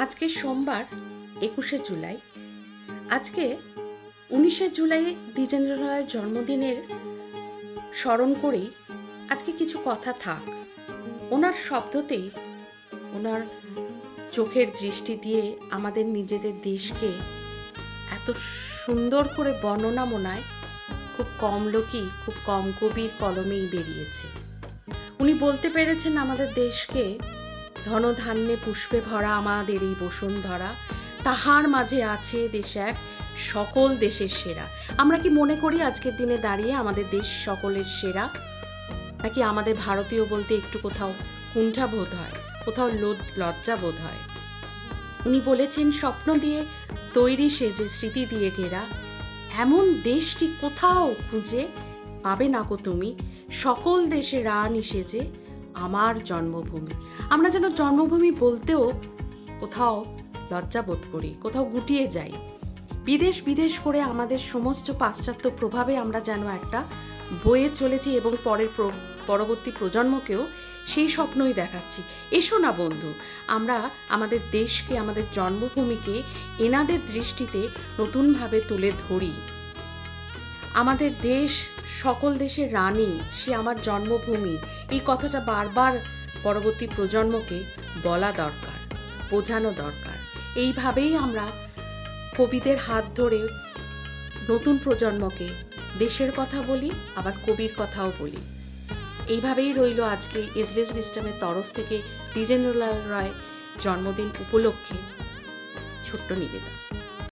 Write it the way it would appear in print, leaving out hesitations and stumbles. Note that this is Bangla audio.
আজকে সোমবার 21শে জুলাই। আজকে 19শে জুলাই দ্বিজেন্দ্রলালের জন্মদিনের স্মরণ করেই আজকে কিছু কথা থাক। ওনার শব্দতেই, ওনার চোখের দৃষ্টি দিয়ে আমাদের নিজেদের দেশকে এত সুন্দর করে বর্ণনা মনায় খুব কম লোকই, খুব কম কবির কলমেই বেরিয়েছে। উনি বলতে পেরেছেন আমাদের দেশকে ধনধান্যে পুষ্পে ভরা আমাদের এই বসুন্ধরা, তাহার মাঝে আছে দেশ এক সকল দেশের সেরা। আমরা কি মনে করি আজকের দিনে দাঁড়িয়ে আমাদের দেশ সকলের সেরা? নাকি আমাদের ভারতীয় বলতে একটু কোথাও কুণ্ঠা বোধ হয়, কোথাও লজ্জা বোধ হয়? উনি বলেছেন, স্বপ্ন দিয়ে তৈরি সেজে স্মৃতি দিয়ে ঘেরা এমন দেশটি কোথাও খুঁজে পাবে না কো তুমি, সকল দেশে রানী সেজে আমার জন্মভূমি। আমরা যেন জন্মভূমি বলতেও কোথাও লজ্জা বোধ করি, কোথাও গুটিয়ে যাই। বিদেশ বিদেশ করে আমাদের সমস্ত পাশ্চাত্য প্রভাবে আমরা যেন একটা বয়ে চলেছি এবং পরবর্তী প্রজন্মকেও সেই স্বপ্নই দেখাচ্ছি। এসো না বন্ধু, আমরা আমাদের দেশকে, আমাদের জন্মভূমিকে এনাদের দৃষ্টিতে নতুনভাবে তুলে ধরি। আমাদের দেশ সকল দেশের রানী, সে আমার জন্মভূমি, এই কথাটা বারবার পরবর্তী প্রজন্মকে বলা দরকার, বোঝানো দরকার। এইভাবেই আমরা কবিদের হাত ধরে নতুন প্রজন্মকে দেশের কথা বলি, আবার কবির কথাও বলি। এইভাবেই রইল আজকে এজলেস উইজডমের তরফ থেকে দ্বিজেন্দ্রলাল রায় জন্মদিন উপলক্ষে ছোট্ট নিবেদন।